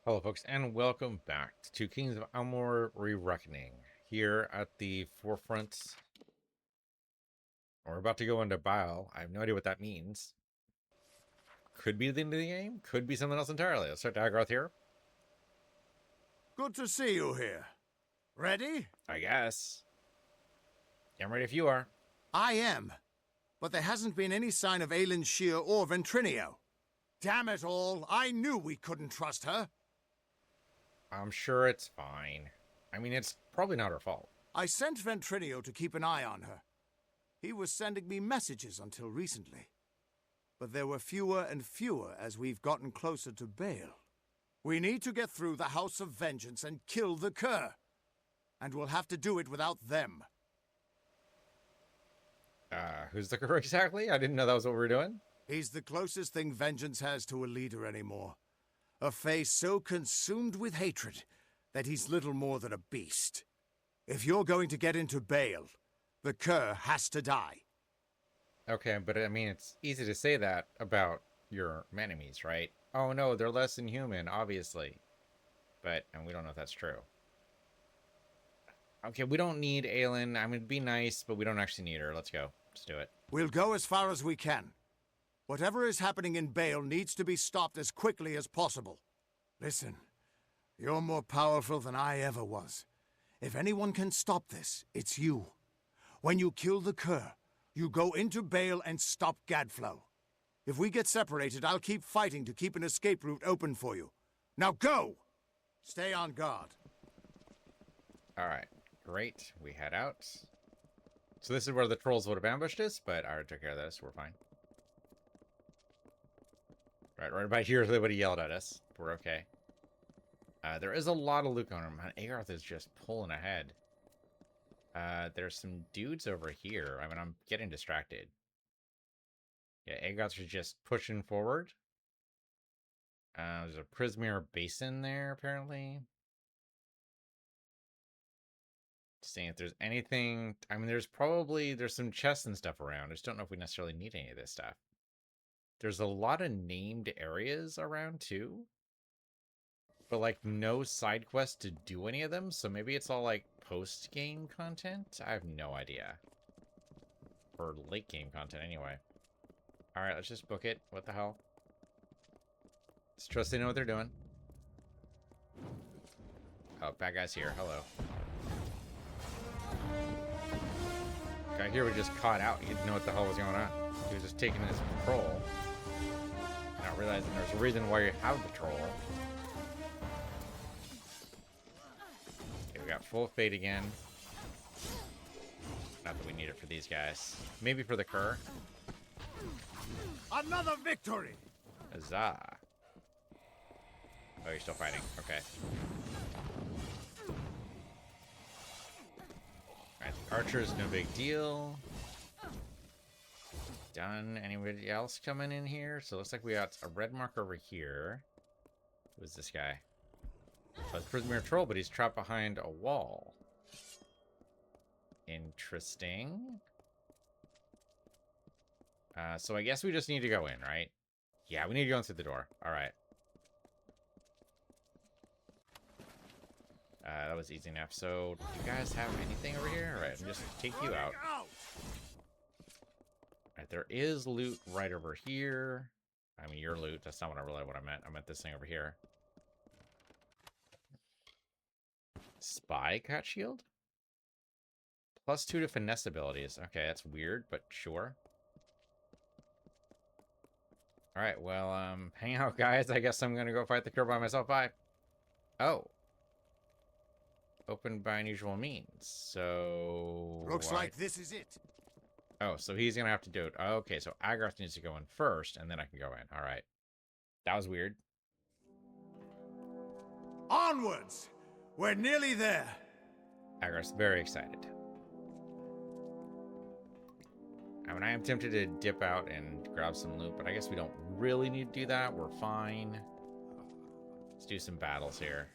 Hello, folks, and welcome back to Kings of Amalur Re-Reckoning. Here at the forefront, we're about to go into Bile. I have no idea what that means. Could be the end of the game, could be something else entirely. Let's start Dagroth here. Good to see you here. Ready? I guess. I'm ready if you are. I am. But there hasn't been any sign of Aelin Shear or Ventrinio. Damn it all, I knew we couldn't trust her. I'm sure it's fine. I mean, it's probably not her fault. I sent Ventrinio to keep an eye on her. He was sending me messages until recently. But there were fewer and fewer as we've gotten closer to Baal. We need to get through the House of Vengeance and kill the Cur. And we'll have to do it without them. Who's the Cur exactly? I didn't know that was what we were doing. He's the closest thing Vengeance has to a leader anymore. A face so consumed with hatred that he's little more than a beast. If you're going to get into Baal, the Cur has to die. Okay, but I mean, it's easy to say that about your enemies, right? Oh no, they're less than human, obviously. But, and we don't know if that's true. Okay, we don't need Aelin. I mean, it'd be nice, but we don't actually need her. Let's go. Let's do it. We'll go as far as we can. Whatever is happening in Baal needs to be stopped as quickly as possible. Listen, you're more powerful than I ever was. If anyone can stop this, it's you. When you kill the Cur, you go into Baal and stop Gadflow. If we get separated, I'll keep fighting to keep an escape route open for you. Now go! Stay on guard. Alright, great. We head out. So this is where the trolls would have ambushed us, but I already took care of this. We're fine. Right about here, everybody yelled at us. We're okay. There is a lot of loot going on. Agarth is just pulling ahead. There's some dudes over here. I mean, I'm getting distracted. Yeah, Agarth is just pushing forward. There's a Prismere basin there, apparently. Seeing if there's anything. I mean, there's some chests and stuff around. I just don't know if we necessarily need any of this stuff. There's a lot of named areas around, too. But, like, no side quest to do any of them. So maybe it's all, like, post-game content? I have no idea. Or late-game content, anyway. Alright, let's just book it. What the hell? Let's trust they know what they're doing. Oh, bad guy's here. Hello. Guy here was just caught out. He didn't know what the hell was going on. He was just taking his patrol. Not realizing there's a reason why you have the troll. Okay, we got full fate again. Not that we need it for these guys. Maybe for the Cur. Another victory! Huzzah. Oh, you're still fighting. Okay. Alright, archer's no big deal. Done. Anybody else coming in here? So it looks like we got a red mark over here. Who's this guy? So it's Prismere Troll, but he's trapped behind a wall. Interesting. So I guess we just need to go in, right? Yeah, we need to go in through the door. Alright. That was easy enough. So, do you guys have anything over here? Alright, I'll just take you out. Alright, there is loot right over here. I mean, your loot. That's not what I meant. I meant this thing over here. Spy cut shield? +2 to finesse abilities. Okay, that's weird, but sure. Alright, well, hang out, guys. I guess I'm gonna go fight the Cur by myself. Bye. Oh. Opened by unusual means. So... Looks like this is it. Oh, so he's gonna have to do it. Okay, so Agarth needs to go in first, and then I can go in. Alright. That was weird. Onwards! We're nearly there. Agarth's very excited. I mean, I am tempted to dip out and grab some loot, but I guess we don't really need to do that. We're fine. Let's do some battles here.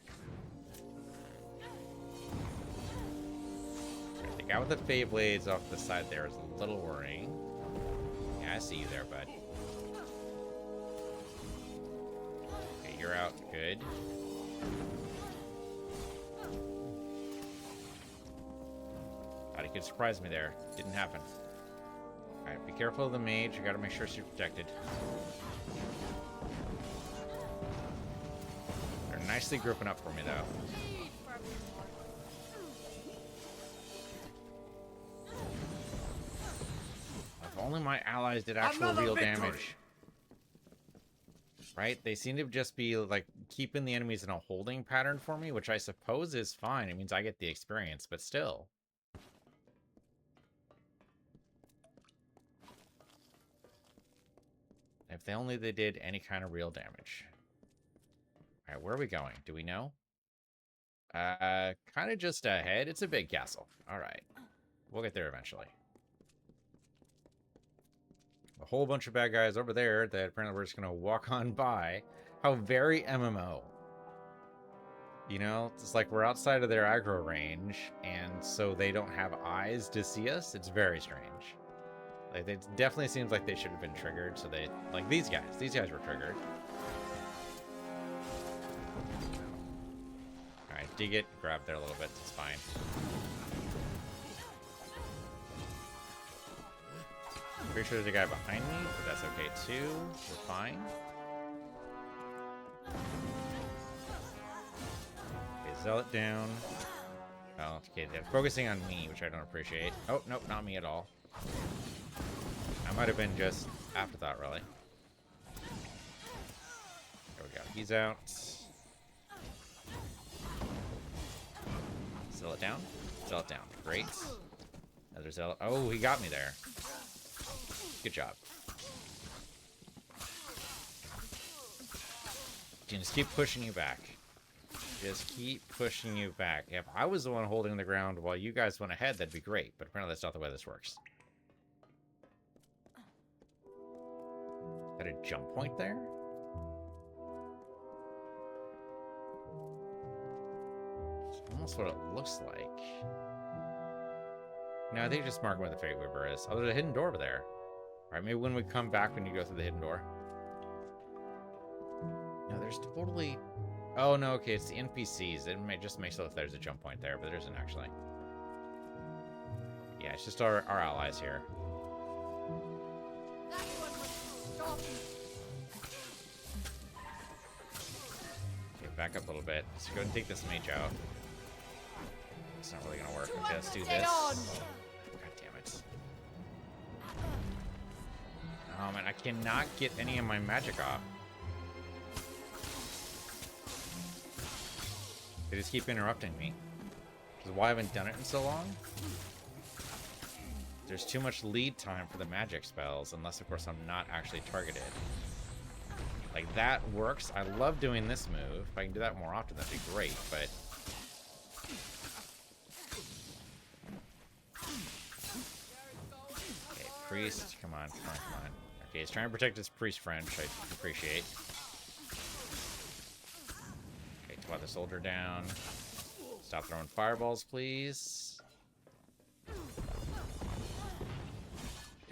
The guy with the Fey Blades off the side there is a little worrying. Yeah, I see you there, bud. Okay, you're out. Good. Thought he could surprise me there. Didn't happen. Alright, be careful of the mage. You gotta make sure she's protected. They're nicely grouping up for me, though. If only my allies did actual real damage. Right? They seem to just be, like, keeping the enemies in a holding pattern for me, which I suppose is fine. It means I get the experience, but still. If they only they did any kind of real damage. Alright, where are we going? Do we know? Kind of just ahead. It's a big castle. Alright. We'll get there eventually. A whole bunch of bad guys over there that apparently we're just going to walk on by. How very MMO. You know, it's like we're outside of their aggro range, and so they don't have eyes to see us. It's very strange. Like, it definitely seems like they should have been triggered, so they... Like, these guys were triggered. Alright, dig it, grab there a little bit, it's fine. Pretty sure there's a guy behind me, but that's okay too. We're fine. Okay, Zealot down. Oh, okay, they're focusing on me, which I don't appreciate. Oh, nope, not me at all. I might have been just afterthought, really. There we go. He's out. Zealot down. Zealot down. Great. Another Zealot. Oh, he got me there. Good job. Just keep pushing you back. Just keep pushing you back. If I was the one holding the ground while you guys went ahead, that'd be great. But apparently that's not the way this works. Got a jump point there? It's almost what it looks like. No, I think just mark where the Fate Weaver is. Oh, there's a hidden door over there. Alright, maybe when we come back when you go through the hidden door. No, there's totally... Oh, no, okay, it's the NPCs. It just makes it look like there's a jump point there, but there isn't actually. Yeah, it's just our allies here. Okay, back up a little bit. Let's go ahead and take this mage out. It's not really gonna work. Okay, let's do this. God damn it. Oh man, I cannot get any of my magic off. They just keep interrupting me. Which is why I haven't done it in so long. There's too much lead time for the magic spells, unless of course I'm not actually targeted. Like, that works. I love doing this move. If I can do that more often, that'd be great, but... Okay, priest. Come on, come on, come on. Okay, he's trying to protect his priest friend, which I appreciate. Okay, twat the soldier down. Stop throwing fireballs, please.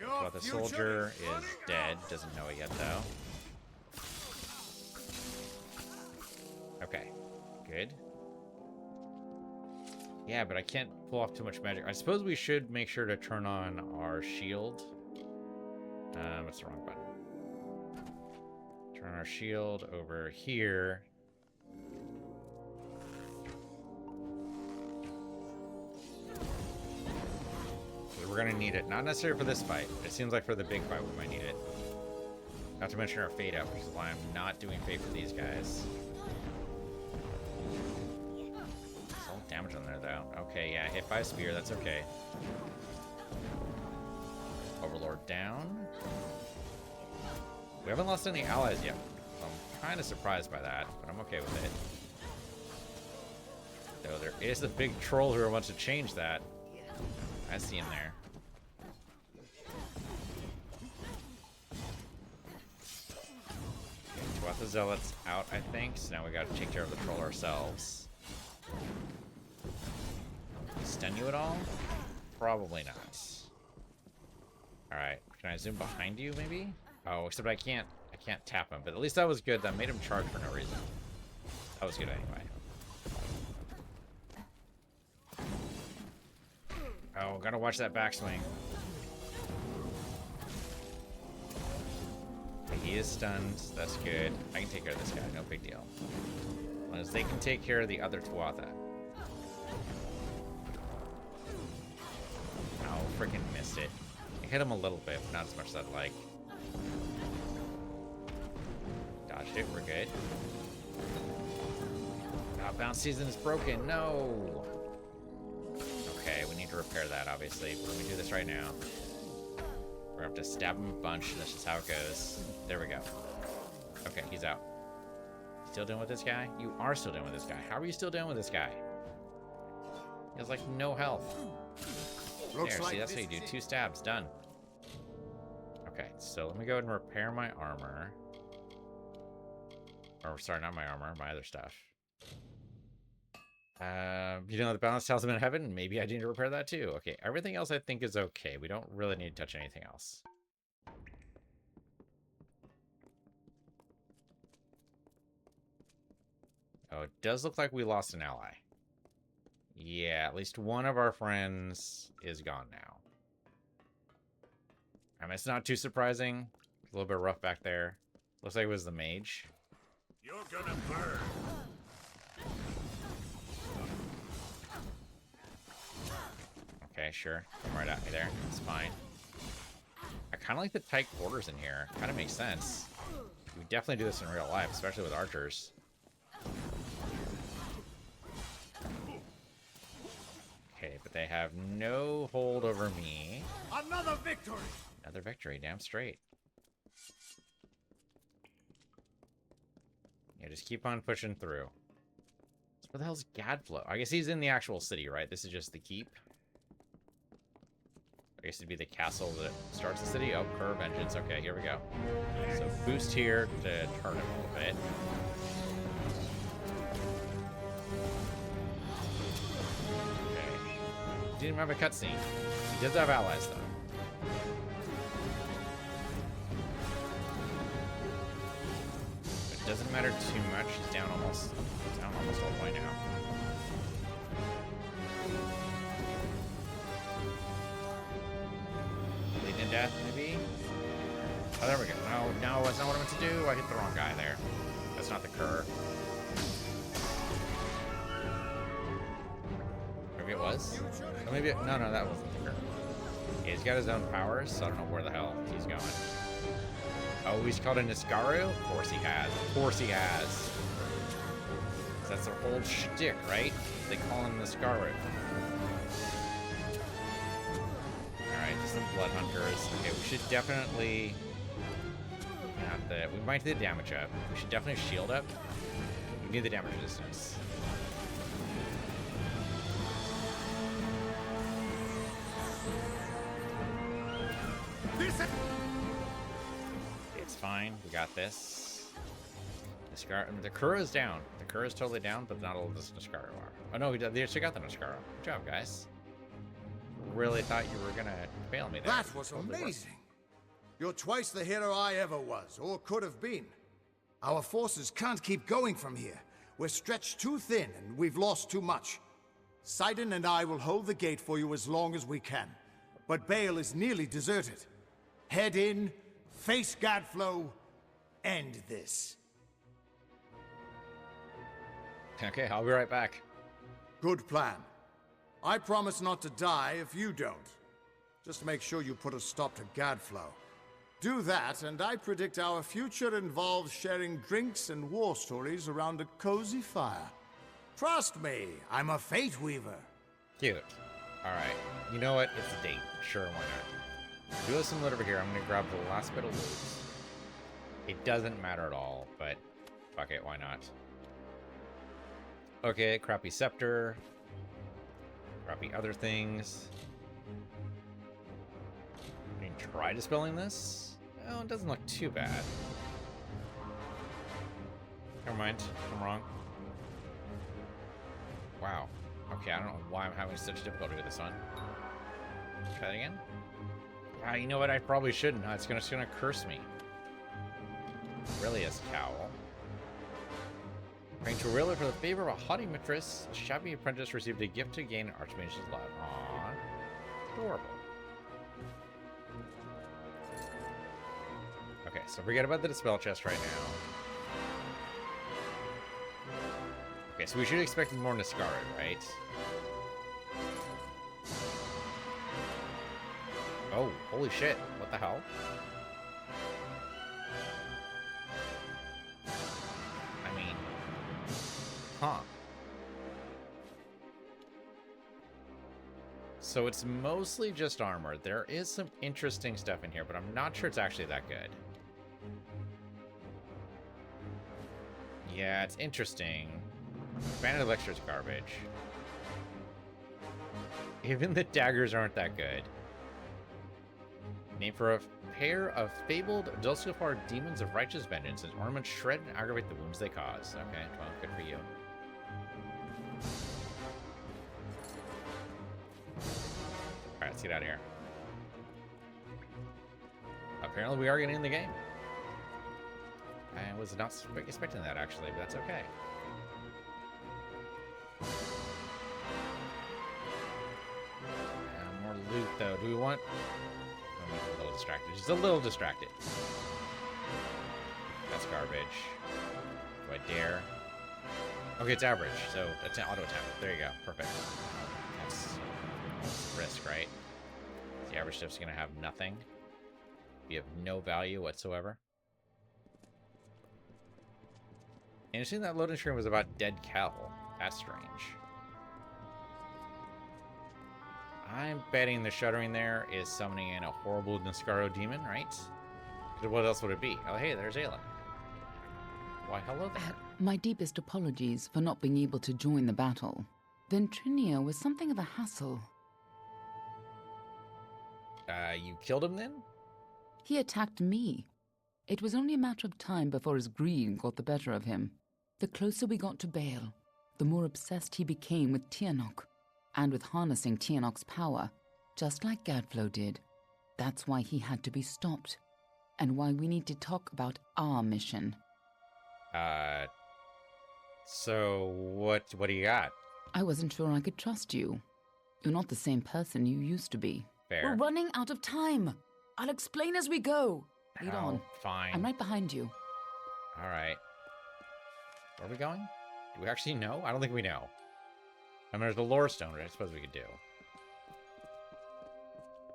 Twat the soldier is dead. Doesn't know it yet, though. Okay, good. Yeah, but I can't pull off too much magic. I suppose we should make sure to turn on our shield. What's the wrong button? Turn our shield over here. We're gonna need it. Not necessarily for this fight, but it seems like for the big fight we might need it. Not to mention our fate out, which is why I'm not doing fate for these guys. Damage on there, though. Okay, yeah, hit by a spear, that's okay. Overlord down. We haven't lost any allies yet. So I'm kind of surprised by that, but I'm okay with it. Though there is a big troll who wants to change that. I see him there. Okay, Twat the Zealot's out, I think, so now we gotta take care of the troll ourselves. Stun you at all? Probably not. Alright, can I zoom behind you, maybe? Oh, except I can't tap him, but at least that was good. That made him charge for no reason. That was good anyway. Oh, gotta watch that backswing. Okay, he is stunned. That's good. I can take care of this guy. No big deal. As long as they can take care of the other Tuatha. Oh, freaking missed it. I hit him a little bit, but not as much as I'd like. Dodged it. We're good. Oh, bounce season is broken. No! Okay, we need to repair that, obviously. But let me do this right now. We're gonna have to stab him a bunch. That's just how it goes. There we go. Okay, he's out. Still dealing with this guy? You are still dealing with this guy. How are you still dealing with this guy? He has, like, no health. There, see, that's how you do. 2 stabs. Done. Okay, so let me go ahead and repair my armor. Or, sorry, not my armor. My other stuff. You know, the balance talisman in heaven? Maybe I need to repair that too. Okay, everything else I think is okay. We don't really need to touch anything else. Oh, it does look like we lost an ally. Yeah, at least one of our friends is gone now. I mean, it's not too surprising. A little bit rough back there. Looks like it was the mage. You're gonna burn. Okay, sure. Come right at me there. It's fine. I kind of like the tight quarters in here. Kind of makes sense. We definitely do this in real life, especially with archers. Okay, but they have no hold over me. Another victory! Another victory, damn straight. Yeah, just keep on pushing through. So where the hell's Gadflow? I guess he's in the actual city, right? This is just the keep. I guess it'd be the castle that starts the city. Oh, Cur Vengeance. Okay, here we go. So boost here to turn it a little bit. Okay. Didn't have a cutscene. He does have allies, though. But it doesn't matter too much. He's down almost all the way now. Bleeding death, maybe? Oh, there we go. No, that's not what I meant to do. I hit the wrong guy there. That's not the Cur. Maybe it was? Oh, maybe no, that wasn't the Cur. Yeah, he's got his own powers, so I don't know where the hell he's going. Oh, he's called a Niskaru? Of course he has. Of course he has. That's their old shtick, right? They call him Niskaru. Alright, just some blood hunters. Okay, we should definitely... we might need the damage up. We should definitely shield up. We need the damage resistance. It's fine. We got this. The Kura is down. The Kura is totally down, but not all of this Niskaru are. Oh no, they actually got the Niskaru. Good job, guys. Really thought you were gonna fail me there. That was amazing. You're twice the hero I ever was, or could have been. Our forces can't keep going from here. We're stretched too thin, and we've lost too much. Sidon and I will hold the gate for you as long as we can. But Bale is nearly deserted. Head in, face Gadflow, end this. Okay, I'll be right back. Good plan. I promise not to die if you don't. Just make sure you put a stop to Gadflow. Do that, and I predict our future involves sharing drinks and war stories around a cozy fire. Trust me, I'm a Fate Weaver. Cute. Alright. You know what? It's a date. Sure, why not? Do some loot over here. I'm gonna grab the last bit of loot. It doesn't matter at all, but fuck it, why not? Okay, crappy scepter. Crappy other things. I mean, try dispelling this? Oh, it doesn't look too bad. Never mind. I'm wrong. Wow. Okay, I don't know why I'm having such difficulty with this one. Try that again. Ah, you know what? I probably shouldn't. It's gonna curse me. Really, is cowl. Trying to reel for the favor of a haughty mistress, a shabby apprentice received a gift to gain Archmage's love. Aww. Adorable. Okay, so forget about the dispel chest right now. Okay, so we should expect more Niscara, right? Oh, holy shit. What the hell? I mean... Huh. So it's mostly just armor. There is some interesting stuff in here, but I'm not sure it's actually that good. Yeah, it's interesting. Banded Electro's garbage. Even the daggers aren't that good. Name for a pair of fabled Dulcifar demons of righteous vengeance, and ornaments shred and aggravate the wounds they cause. Okay, well, good for you. Alright, let's get out of here. Apparently we are getting in the game. I was not expecting that, actually, but that's okay. More loot, though. Do we want... I'm a little distracted. Just a little distracted. That's garbage. Do I dare? Okay, it's average, so it's an auto attack. There you go. Perfect. That's risk, right? The average stuff's gonna have nothing. Be of no value whatsoever. Interesting that loading screen was about dead Kel. That's strange. I'm betting the shuddering there is summoning in a horrible Niscaro demon, right? What else would it be? Oh, hey, there's Aelin. Why, hello there. My deepest apologies for not being able to join the battle. Ventrinia was something of a hassle. You killed him then? He attacked me. It was only a matter of time before his greed got the better of him. The closer we got to Baal, the more obsessed he became with Tianok, and with harnessing Tianok's power, just like Gadflow did. That's why he had to be stopped, and why we need to talk about our mission. So what do you got? I wasn't sure I could trust you. You're not the same person you used to be. Fair. We're running out of time. I'll explain as we go. Lead on. Fine. I'm right behind you. All right. Where are we going? Do we actually know? I don't think we know. I mean, there's the lore stone, which I suppose we could do.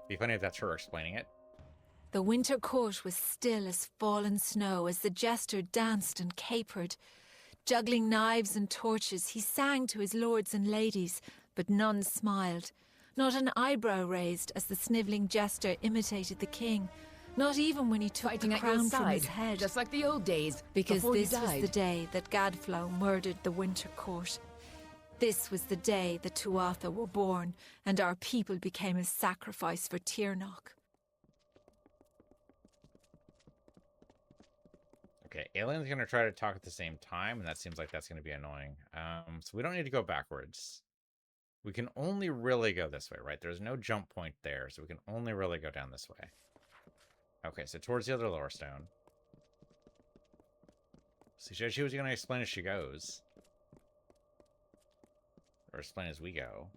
Be funny if that's her explaining it. The winter court was still as fallen snow as the jester danced and capered. Juggling knives and torches, he sang to his lords and ladies, but none smiled. Not an eyebrow raised as the snivelling jester imitated the king. Not even when he took Fighting the at your crown from his side, head. just like the old days, Because before you this was died. the day that Gadflow murdered the winter court. This was the day the Tuatha were born, and our people became a sacrifice for Tirnoch. Okay, Alien's going to try to talk at the same time, and that seems like that's going to be annoying. So we don't need to go backwards. We can only really go this way, right? There's no jump point there, so we can only really go down this way. Okay, so towards the other lower stone. See, she was going to explain as she goes. Or explain as we go.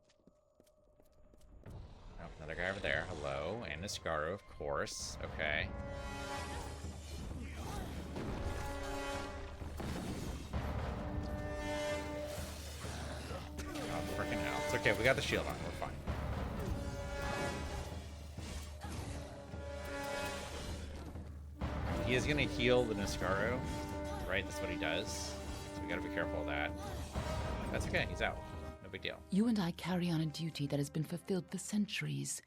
Oh, another guy over there. Hello. And Niscaro, of course. Okay. Oh, freaking hell. It's okay. We got the shield on. We're fine. He is going to heal the Niscaro, right? That's what he does. So we got to be careful of that. That's okay. He's out. No big deal. You and I carry on a duty that has been fulfilled for centuries.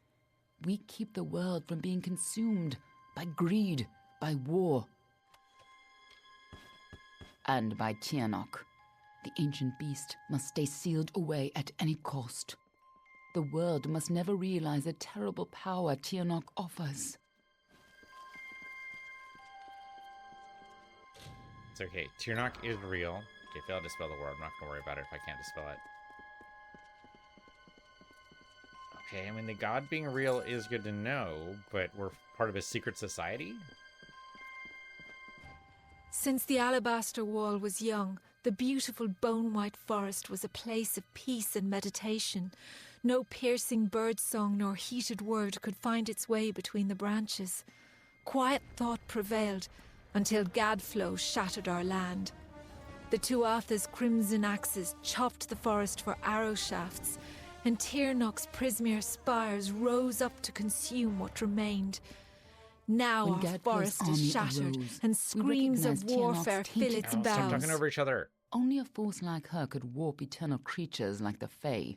We keep the world from being consumed by greed, by war, and by Tirnoch. The ancient beast must stay sealed away at any cost. The world must never realize the terrible power Tirnoch offers. It's okay. Tirnoch is real. Okay, failed to dispel the word. I'm not going to worry about it if I can't dispel it. Okay, I mean, the god being real is good to know, but we're part of a secret society? Since the alabaster wall was young, the beautiful bone-white forest was a place of peace and meditation. No piercing birdsong nor heated word could find its way between the branches. Quiet thought prevailed until Gadflow shattered our land. The Tuatha's crimson axes chopped the forest for arrow shafts, and Tirnoch's Prismeer spires rose up to consume what remained. Now When our Gadflow's forest army is shattered, arose, and we screams of recognized Tirnoch's warfare fill tainted its Stop boughs. talking over each other. Only a force like her could warp eternal creatures like the Fae.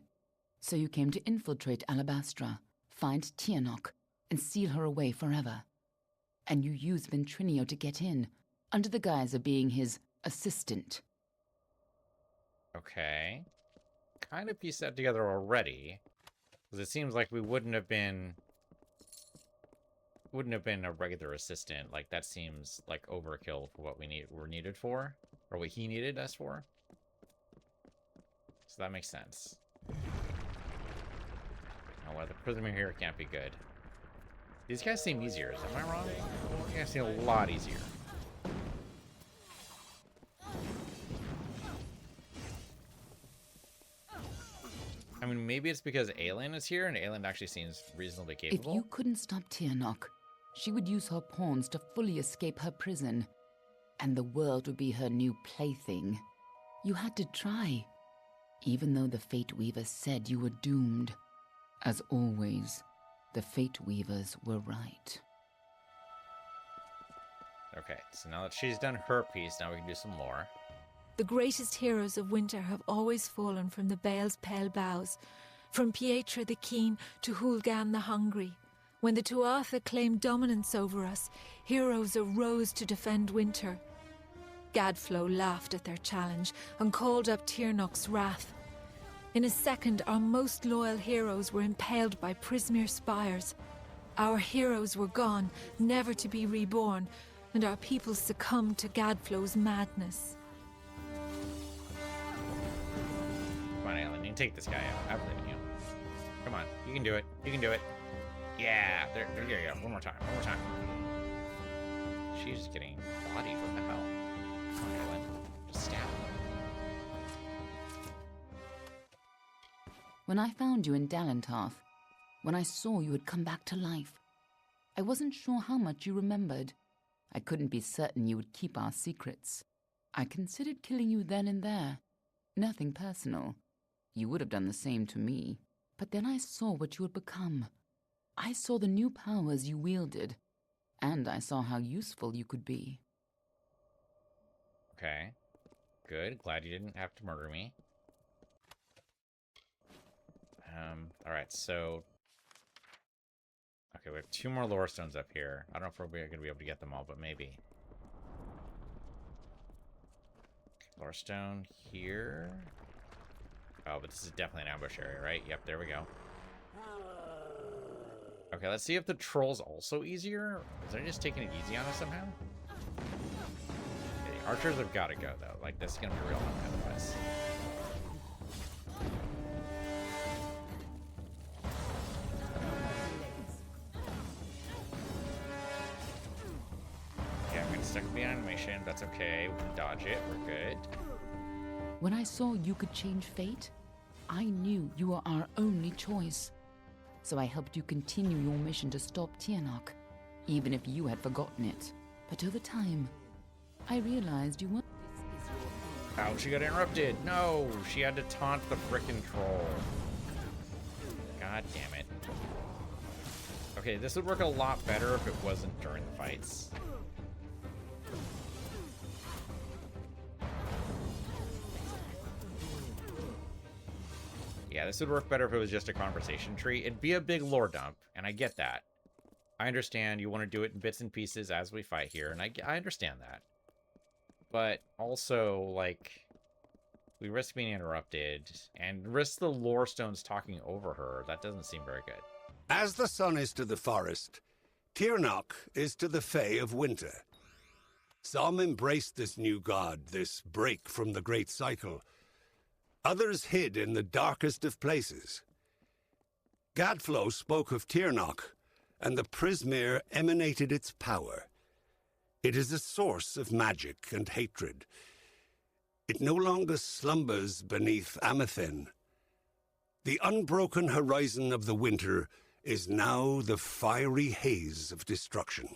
So you came to infiltrate Alabastra, find Tirnoch, and seal her away forever. And you used Ventrinio to get in, under the guise of being his assistant. Okay. Kind of pieced that together already. Because it seems like we wouldn't have been a regular assistant. Like, that seems like overkill for what we're needed for. Or what he needed us for. So that makes sense. Oh, well, the prisoner here can't be good. These guys seem easier. Am I wrong? These guys seem a lot easier. I mean, maybe it's because Aelin is here, and Aelin actually seems reasonably capable. If you couldn't stop Tirnoch, she would use her pawns to fully escape her prison, and the world would be her new plaything. You had to try, even though the Fate Weavers said you were doomed. As always, the Fate Weavers were right. Okay, so now that she's done her piece, now we can do some more. The greatest heroes of winter have always fallen from the Bale's pale boughs, from Pietra the Keen to Hulgan the Hungry. When the Tuatha claimed dominance over us, heroes arose to defend winter. Gadflow laughed at their challenge and called up Tirnoch's wrath. In a second, our most loyal heroes were impaled by Prismeer spires. Our heroes were gone, never to be reborn, and our people succumbed to Gadflow's madness. Come on, Aelin, you can take this guy out. I believe in you. Come on, you can do it. You can do it. Yeah, there you go. One more time. One more time. She's getting bodied. What the hell? Come on, Aelin. Just stab him. When I found you in Dalentarth, when I saw you had come back to life, I wasn't sure how much you remembered. I couldn't be certain you would keep our secrets. I considered killing you then and there. Nothing personal. You would have done the same to me. But then I saw what you had become. I saw the new powers you wielded, and I saw how useful you could be. Okay. Good. Glad you didn't have to murder me. Alright, so... Okay, we have 2 more lore stones up here. I don't know if we're going to be able to get them all, but maybe. Okay, lore stone here. Oh, but this is definitely an ambush area, right? Yep, there we go. Okay, let's see if the troll's also easier. Is they just taking it easy on us somehow? Okay, the archers have got to go, though. Like, this is going to be real hard otherwise. Okay, I'm going to stick with the animation. That's okay. We can dodge it. We're good. When I saw you could change fate, I knew you were our only choice. So I helped you continue your mission to stop Tirnoch, even if you had forgotten it. But over time, I realized you weren't... Ow, she got interrupted. No, she had to taunt the frickin' troll. God damn it. Okay, this would work a lot better if it wasn't during the fights. Yeah, this would work better if it was just a conversation tree. It'd be a big lore dump, and I get that. I understand you want to do it in bits and pieces as we fight here, and I understand that. But also, like, we risk being interrupted, and risk the lore stones talking over her. That doesn't seem very good. As the sun is to the forest, Tirnoch is to the Fae of winter. Some embraced this new god, this break from the great cycle. Others hid in the darkest of places. Gadflow spoke of Tirnoch, and the Prismeer emanated its power. It is a source of magic and hatred. It no longer slumbers beneath Amethen. The unbroken horizon of the winter is now the fiery haze of destruction.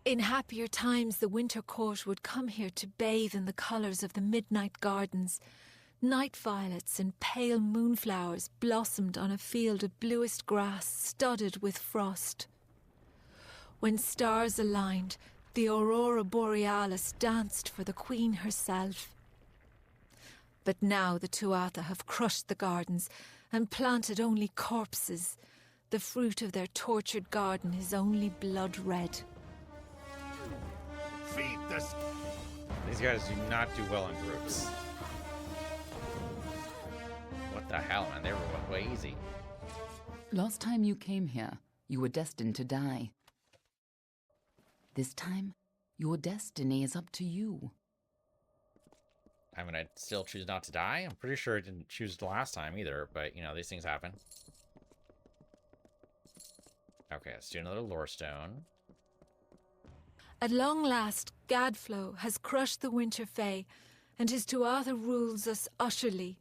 In happier times, the winter court would come here to bathe in the colours of the midnight gardens. Night violets and pale moonflowers blossomed on a field of bluest grass studded with frost. When stars aligned, the aurora borealis danced for the queen herself. But now the Tuatha have crushed the gardens and planted only corpses. The fruit of their tortured garden is only blood red. Feed this. These guys do not do well in groups. What the hell, man? They were way easy. Last time you came here, you were destined to die. This time, your destiny is up to you. I mean, I'd still choose not to die. I'm pretty sure I didn't choose the last time either, but, you know, these things happen. Okay, let's do another lore stone. At long last, Gadflow has crushed the Winter Fae, and his Tuatha rules us utterly.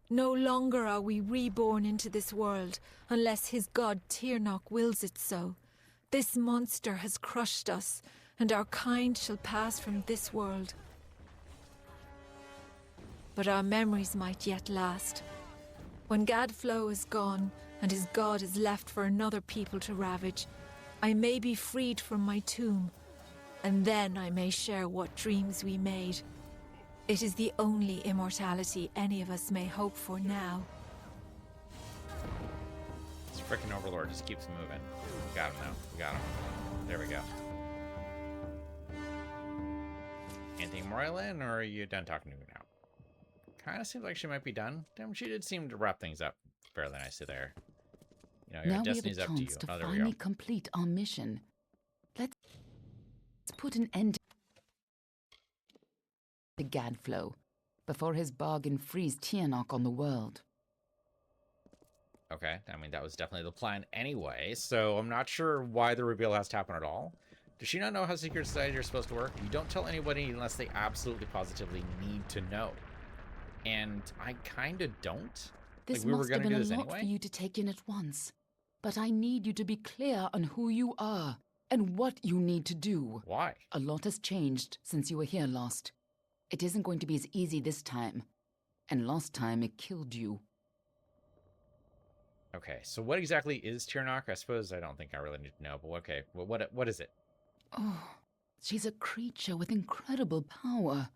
No longer are we reborn into this world, unless his god Tirnoch wills it so. This monster has crushed us, and our kind shall pass from this world. But our memories might yet last. When Gadflow is gone, and his god is left for another people to ravage, I may be freed from my tomb, and then I may share what dreams we made. It is the only immortality any of us may hope for now. This frickin' Overlord just keeps moving. We got him now. We got him. There we go. Anything more, Eileen, or are you done talking to me now? Kind of seems like she might be done. Damn, she did seem to wrap things up fairly nicely there. You know, your Now we have destiny's a up to you. chance to Oh, there we go. finally complete our mission. Let's put an end to Gadflow before his bargain frees Tirnoch on the world. Okay, I mean, that was definitely the plan anyway, so I'm not sure why the reveal has to happen at all. Does she not know how secret societies are supposed to work? You don't tell anybody unless they absolutely positively need to know. And I kind of don't. This Like, we were must going have to been do a this lot anyway. for you to take in at once. But I need you to be clear on who you are and what you need to do. Why? A lot has changed since you were here last. It isn't going to be as easy this time. And last time it killed you. Okay, so what exactly is Tirnoch? I suppose I don't think I really need to know, but okay, well, what is it? Oh, she's a creature with incredible power.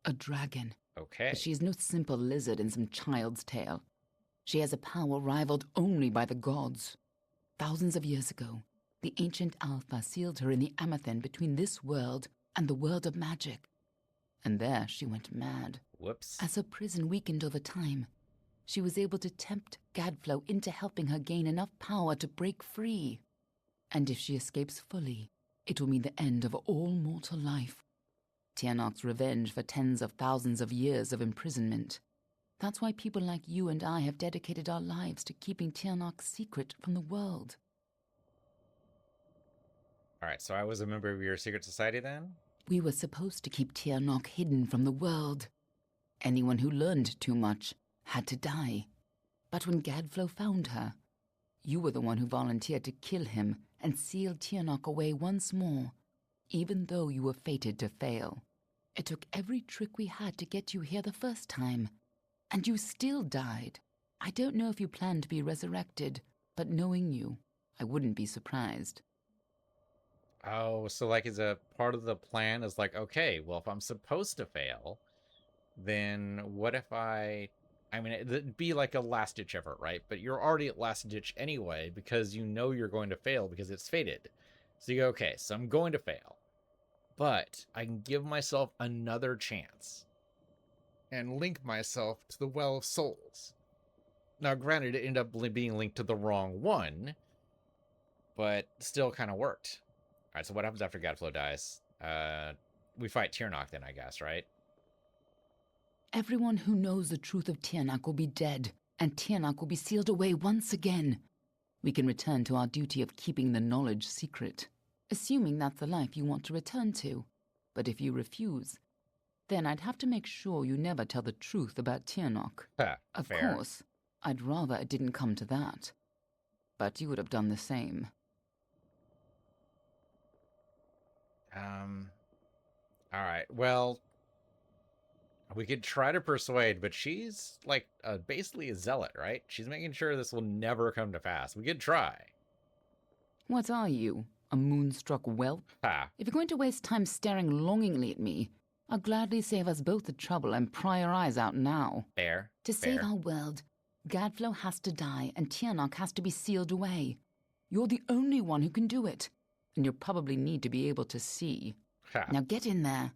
A dragon. Okay. But she is no simple lizard in some child's tale. She has a power rivaled only by the gods. Thousands of years ago, the ancient Alpha sealed her in the Amethen between this world and the world of magic. And there she went mad. Whoops. As her prison weakened over time, she was able to tempt Gadflow into helping her gain enough power to break free. And if she escapes fully, it will mean the end of all mortal life. Tirnoch's revenge for tens of thousands of years of imprisonment. That's why people like you and I have dedicated our lives to keeping Tirnoch secret from the world. All right, so I was a member of your secret society then? We were supposed to keep Tirnoch hidden from the world. Anyone who learned too much had to die. But when Gadflow found her, you were the one who volunteered to kill him and seal Tirnoch away once more, even though you were fated to fail. It took every trick we had to get you here the first time, and you still died. I don't know if you plan to be resurrected, but knowing you, I wouldn't be surprised. Oh, so like is a part of the plan is like, okay, well, if I'm supposed to fail, then what if I mean, it'd be like a last-ditch effort, right? But you're already at last-ditch anyway because you know you're going to fail because it's fated. So you go, okay, so I'm going to fail. But I can give myself another chance and link myself to the Well of Souls. Now, granted, it ended up being linked to the wrong one, but still kind of worked. All right, so what happens after Gadflow dies? We fight Tirnoch then, I guess, right? Everyone who knows the truth of Tirnoch will be dead, and Tirnoch will be sealed away once again. We can return to our duty of keeping the knowledge secret. assuming that's the life you want to return to. But if you refuse, then I'd have to make sure you never tell the truth about Tiernok. Of Fair. course, I'd rather it didn't come to that. But you would have done the same. Alright, well, we could try to persuade, but she's, like, basically a zealot, right? She's making sure this will never come to pass. We could try. What are you, a moonstruck whelp? Ha. If you're going to waste time staring longingly at me, I'll gladly save us both the trouble and pry your eyes out now. Fair. To fair. save our world, Gadflow has to die and Tiernok has to be sealed away. You're the only one who can do it, and you'll probably need to be able to see. Ha. Now get in there,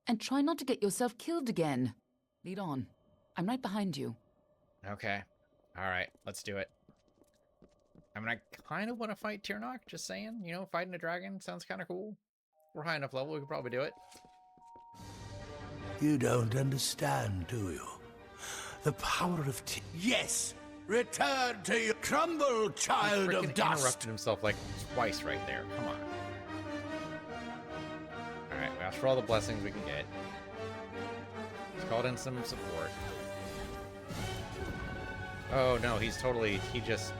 and try not to get yourself killed again. Lead on. I'm right behind you. Okay. Alright, let's do it. I mean, I kind of want to fight Tiernok, just saying. You know, fighting a dragon sounds kind of cool. We're high enough level, we could probably do it. You don't understand, do you? The power of Yes! Return to your crumble, child He of freaking dust! interrupted himself like twice right there. Come on. Alright, we asked for all the blessings we can get. He's called in some support. Oh no, he's totally, he just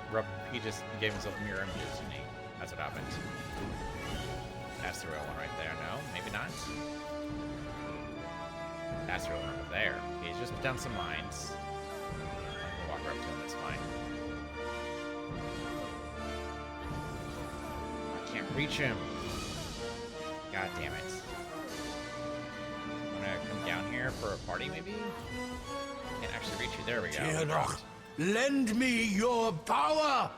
gave himself mirror images, didn't he? That's what happened. That's the real one right there. No, maybe not. That's the real one over there. He's just done some mines. We'll walk right up to him, it's fine. I can't reach him. God damn it. I'm gonna come down here for a party, maybe? Can't actually reach you. There we go. Tiernok, lend me your power!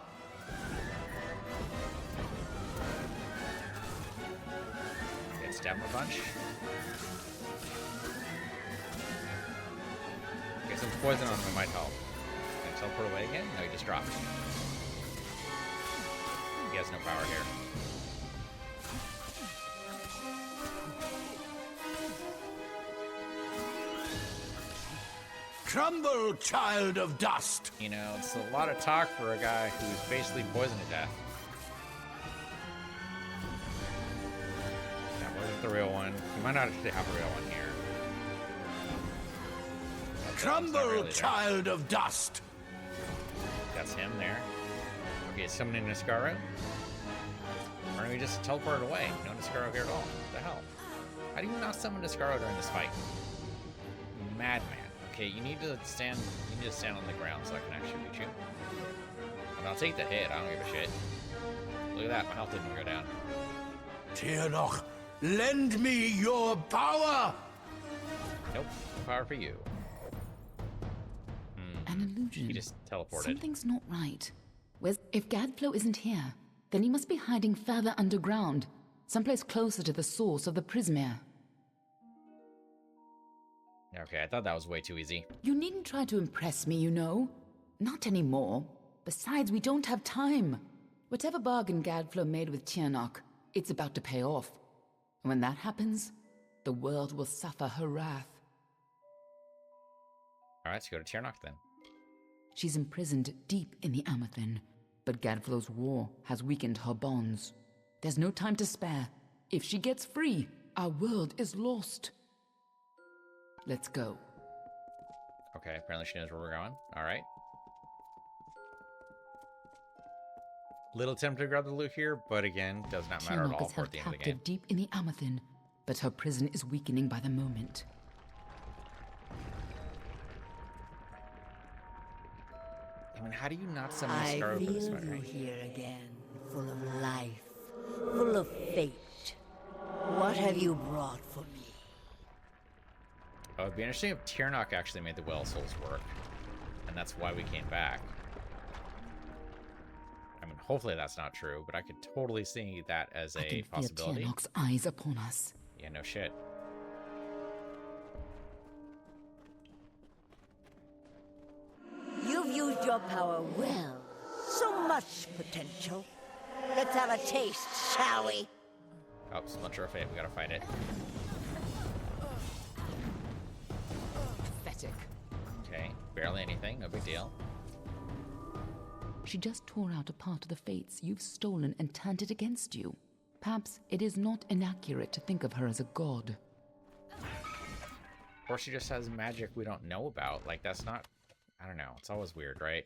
Get stab him a bunch. Get some poison on him, it might help. Can I teleport away again? No, he just dropped. He has no power here. Crumble, child of dust! You know, it's a lot of talk for a guy who's basically poisoned to death. That wasn't the real one. You might not actually have a real one here. Okay, Crumble, really child of dust! That's him there. Okay, is someone in Niscaro? Or do we just teleport away? No Niscaro here at all. What the hell? How do you not summon Niscaro during this fight? Madman. Okay, you need to stand on the ground so I can actually reach you. And I'll take the hit, I don't give a shit. Look at that, my health didn't go down. Tiernok, lend me your power! Nope, no power for you. An illusion. He just teleported. Something's not right. If Gadflow isn't here, then he must be hiding further underground, someplace closer to the source of the Prismere. Okay, I thought that was way too easy. You needn't try to impress me, you know. Not anymore. Besides, we don't have time. Whatever bargain Gadflow made with Tiernok, it's about to pay off. And when that happens, the world will suffer her wrath. Alright, let's go to Tiernok then. She's imprisoned deep in the Amethyst, but Gadflow's war has weakened her bonds. There's no time to spare. If she gets free, our world is lost. Let's go. Okay, apparently she knows where we're going. Alright. Little tempted to grab the loot here, but again, does not matter at Tiernok all is for held the end of the game. captive deep in the Amethyst, but her prison is weakening by the moment. I mean, how do you not summon I Niscaro for this feel one, you right? here again, full of life, full of fate. What have you brought for me? Oh, it'd be interesting if Tiernok actually made the Well Souls work. And that's why we came back. I mean, hopefully that's not true, but I could totally see that as I a can possibility. feel Tiernok's eyes upon us. Yeah, no shit. You've used your power well. So much potential. Let's have a taste, shall we? Oh, Splinter of Fate, we gotta fight it. Pathetic. Okay, barely anything, no big deal. She just tore out a part of the fates you've stolen and turned it against you. Perhaps it is not inaccurate to think of her as a god. Or she just has magic we don't know about. Like, that's not... I don't know. It's always weird, right?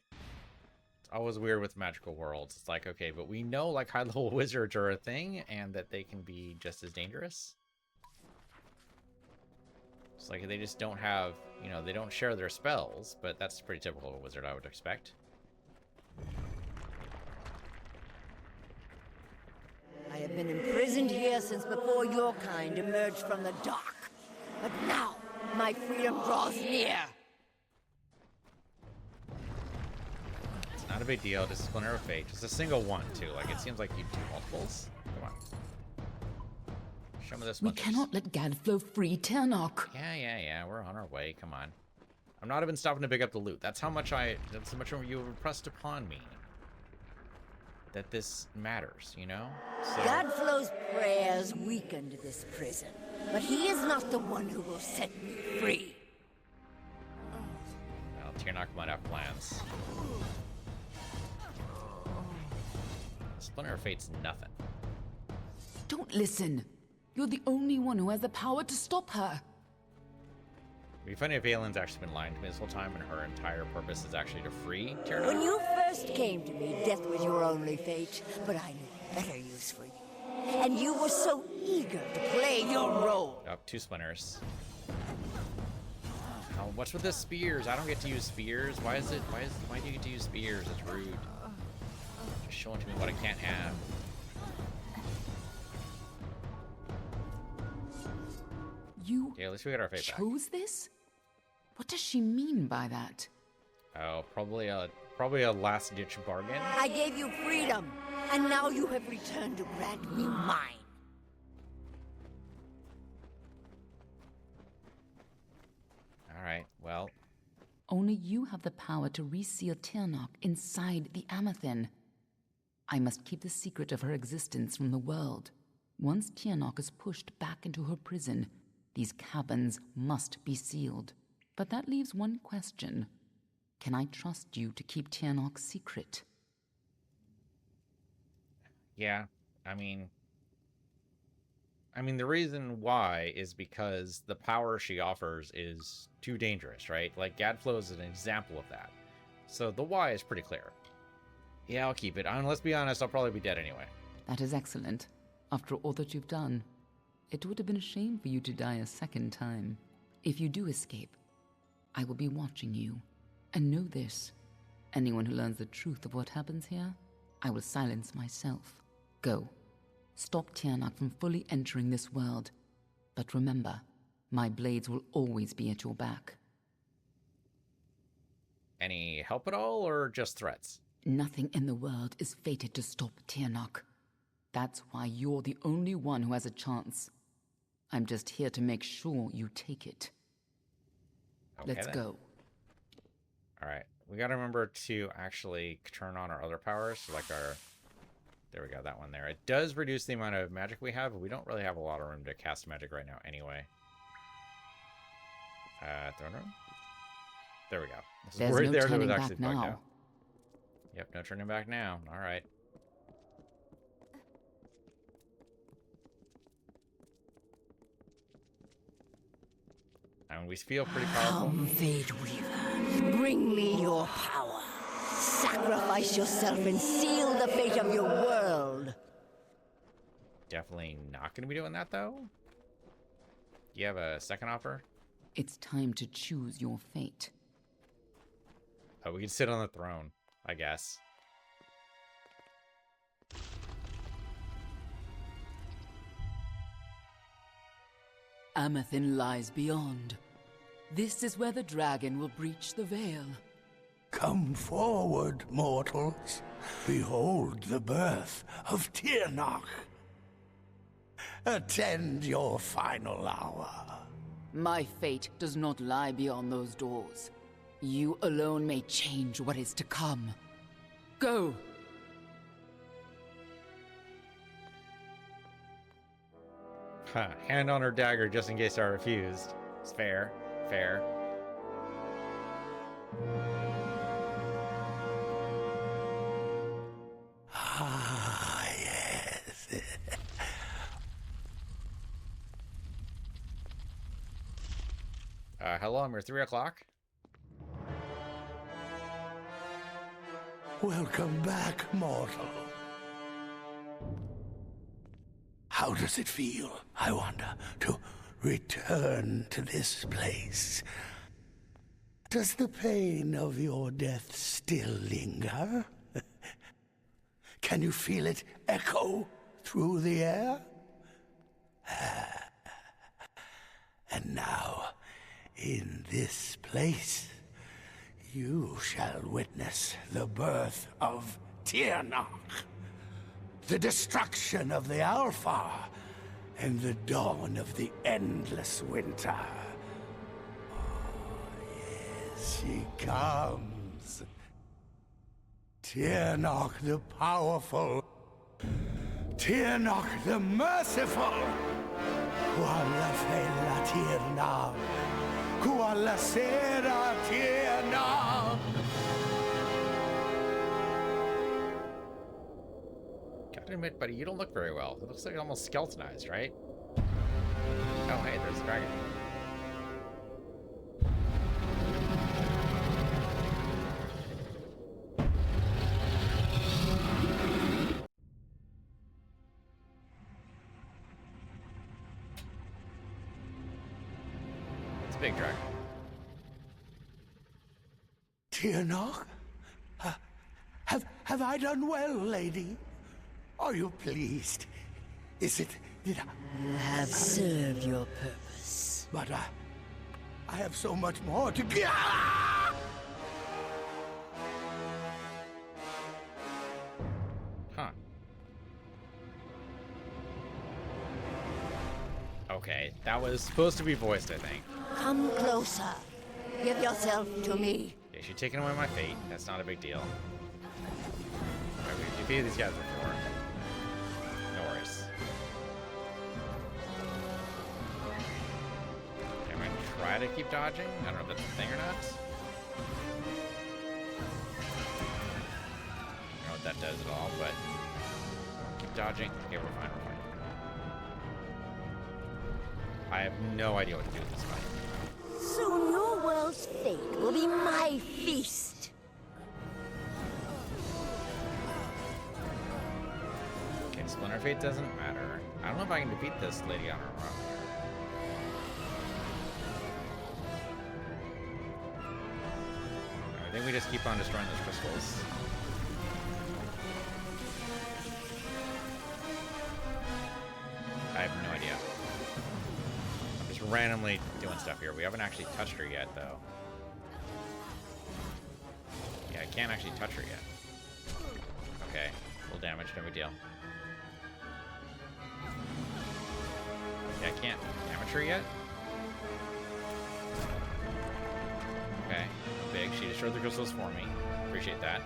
It's always weird with magical worlds. It's like, okay, but we know, like, high-level wizards are a thing, and that they can be just as dangerous. It's like, they just don't have... You know, they don't share their spells, but that's pretty typical of a wizard, I would expect. I have been imprisoned here since before your kind emerged from the dark. But now, my freedom draws near. It's not a big deal. Just a splinter of fate. Just a single one, too. Like, it seems like you do multiples. Come on. Show me this We one. cannot let Gadflow free Tiernok. Yeah. We're on our way. Come on. I'm not even stopping to pick up the loot. That's how much you have impressed upon me. That this matters, you know? So... Gadflow's prayers weakened this prison, but he is not the one who will set me free. Well, Tiernok might have plans. Splinter of Fate's nothing. Don't listen. You're the only one who has the power to stop her. It'd be funny if Aylin's actually been lying to me this whole time and her entire purpose is actually to free Tiernok. When you first came to me, death was your only fate, but I knew a better use for you. And you were so eager to play your role. Oh, 2 splinters. Oh, what's with the spears? I don't get to use spears. Why do you get to use spears? It's rude. Just showing to me what I can't have. You Yeah, at least we got our fate back. chose this? What does she mean by that? Oh, probably a last-ditch bargain. I gave you freedom, and now you have returned to grant me mine. All right, well, Only you have the power to reseal Tiernok inside the Amathin. I must keep the secret of her existence from the world. Once Tiernok is pushed back into her prison, these cabins must be sealed. But that leaves one question. Can I trust you to keep Tiernok's secret? yeah, I mean, the reason why is because the power she offers is too dangerous, right? Like, Gadflow is an example of that. So the why is pretty clear. Yeah, I'll keep it. And let's be honest, I'll probably be dead anyway. That is excellent. After all that you've done, it would have been a shame for you to die a second time. If you do escape, I will be watching you. And know this, anyone who learns the truth of what happens here, I will silence myself. Go. Stop Tiernok from fully entering this world. But remember, my blades will always be at your back. Any help at all, or just threats? Nothing in the world is fated to stop Tiernok. That's why you're the only one who has a chance. I'm just here to make sure you take it. Okay, Let's then. go. All right, we got to remember to actually turn on our other powers, so like our... There we go, that one there. It does reduce the amount of magic we have, but we don't really have a lot of room to cast magic right now anyway. Throne room? There we go. This is There's right no there to turning actually back bug now. out. Yep, no turning back now. All right. I mean, we feel pretty powerful. Come, Fate Weaver, bring me your power. Sacrifice yourself and seal the fate of your world. Definitely not going to be doing that, though. Do you have a second offer? It's time to choose your fate. Oh, we can sit on the throne, I guess. Amathin lies beyond. This is where the dragon will breach the veil. Come forward, mortals. Behold the birth of Tiernok. Attend your final hour. My fate does not lie beyond those doors. You alone may change what is to come. Go! Huh. Hand on her dagger just in case I refused. It's fair. Fair. Ah, yes. Hello, I'm your 3 o'clock. Welcome back, mortal. How does it feel, I wonder, to return to this place? Does the pain of your death still linger? Can you feel it echo through the air? And now, in this place, you shall witness the birth of Tirnoch, the destruction of the Alpha, and the dawn of the endless winter. Oh, yes, she comes. Tirnoch the powerful, Tirnoch the merciful. Qualla fella Tirnoch, qualla sera Tirnoch. Gotta admit, buddy, you don't look very well. It looks like almost skeletonized, right? Oh, hey, there's the dragon. It's a big dragon. Tirnoch? Have I done well, lady? Are you pleased? Is it... did I... You have served your purpose. But I have so much more to give. Huh. Okay, that was supposed to be voiced, I think. Come closer. Give yourself to me. Yeah, she's taking away my fate. That's not a big deal. Alright, we've defeated these guys before. No worries. Okay, I'm gonna try to keep dodging. I don't know if that's a thing or not. I don't know what that does at all, but keep dodging. Okay, we're fine, we're fine. I have no idea what to do with this fight. Soon your world's fate will be my feast. Okay, Splinter Fate doesn't matter. I don't know if I can defeat this lady on her own. I think we just keep on destroying those crystals. I have no idea. I'm just randomly doing stuff here. We haven't actually touched her yet, though. Yeah, I can't actually touch her yet. Okay, full damage, no big deal. Yeah, I can't damage her yet. Okay, big. She destroyed the crystals for me. Appreciate that.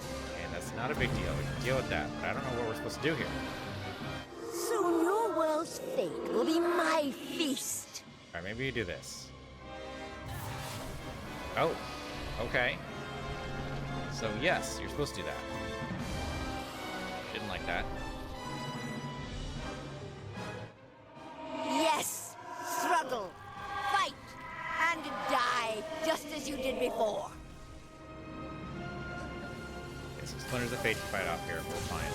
Okay, that's not a big deal. We can deal with that, but I don't know what we're supposed to do here. Soon your world's fate will be my feast. Alright, maybe you do this. Oh, okay. So yes, you're supposed to do that. Didn't like that. Yes, struggle, fight, and die just as you did before. Okay, so Splinter's a fate to fight off here. We're fine.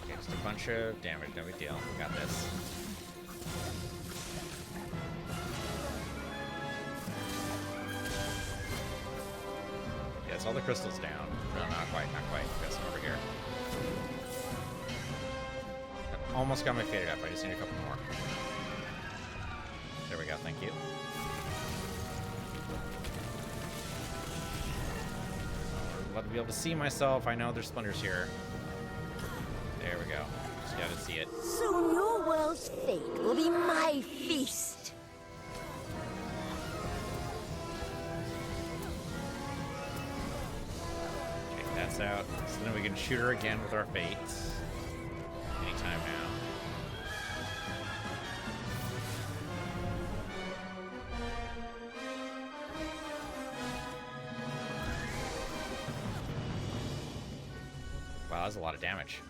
Okay, just a bunch of damage, no big deal. We got this. Yes, all the crystals down. No, not quite, not quite. Got some over here. Almost got my faded up. I just need a couple more. There we go. Thank you. Love to be able to see myself. I know there's splinters here. There we go. Just gotta see it. Soon your world's fate will be my feast. Okay, that's out. So then we can shoot her again with our fates. Anytime now. was a lot of damage.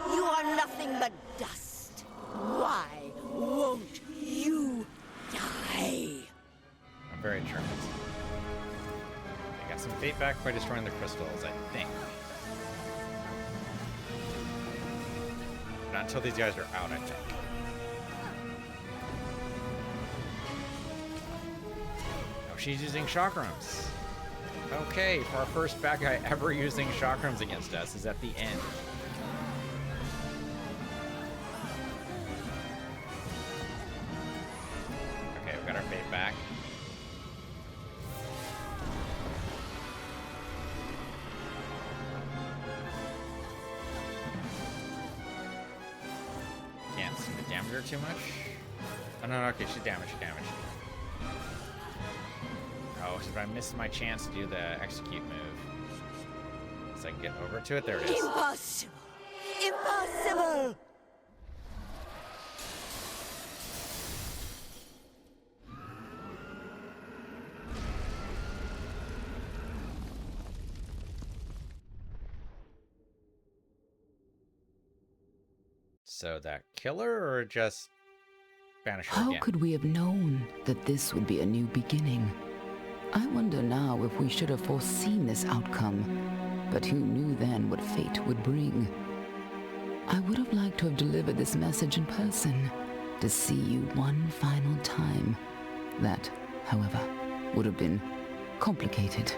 You are nothing but dust. Why won't you die? I'm very determined. I got some fate back by destroying the crystals, I think. Not until these guys are out, I think. Oh, she's using chakrams. Okay, for our first bad guy ever using chakrams against us is at the end. Okay, we got our fate back. Can't seem to damage her too much. Oh no, okay, she's damaged, Oh, because I missed my chance to do the execute move. So I can get over to it. There it is. Impossible! Impossible! So that killer or just banish her How again? could we have known that this would be a new beginning? I wonder now if we should have foreseen this outcome, but who knew then what fate would bring? I would have liked to have delivered this message in person, to see you one final time. That, however, would have been complicated.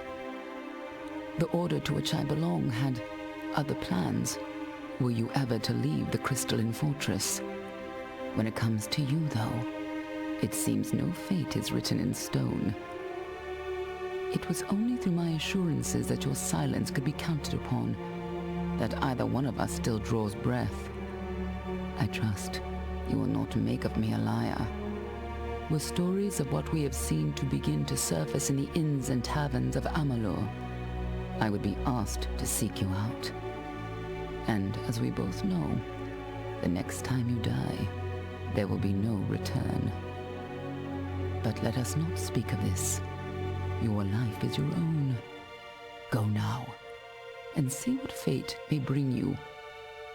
The order to which I belong had other plans. Were you ever to leave the crystalline fortress? When it comes to you, though, it seems no fate is written in stone. It was only through my assurances that your silence could be counted upon that either one of us still draws breath. I trust you will not make of me a liar. Were stories of what we have seen to begin to surface in the inns and taverns of Amalur, I would be asked to seek you out. And as we both know, the next time you die, there will be no return. But let us not speak of this. Your life is your own. Go now, and see what fate may bring you,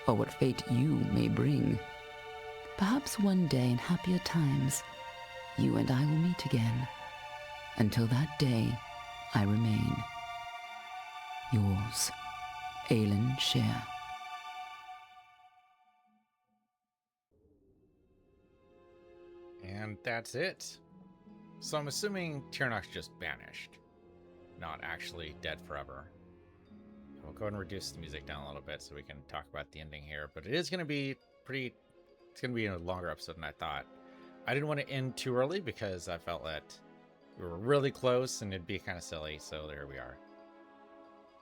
or what fate you may bring. Perhaps one day in happier times, you and I will meet again. Until that day, I remain yours, Aelin Share. And that's it. So I'm assuming Tyrnak's just banished, not actually dead forever. We'll go ahead and reduce the music down a little bit so we can talk about the ending here. But it is going to be it's going to be a longer episode than I thought. I didn't want to end too early because I felt that we were really close and it'd be kind of silly. So there we are.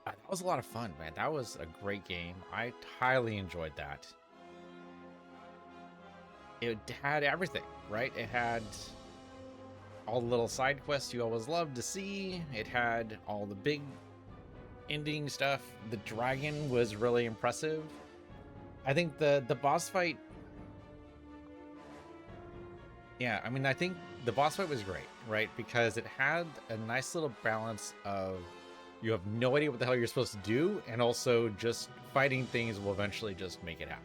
That was a lot of fun, man. That was a great game. I highly enjoyed that. It had everything, right? It had all the little side quests you always love to see. It had all the big ending stuff. The dragon was really impressive. I think the boss fight, yeah, I mean, I think the boss fight was great, right? Because it had a nice little balance of you have no idea what the hell you're supposed to do, and also just fighting things will eventually just make it happen.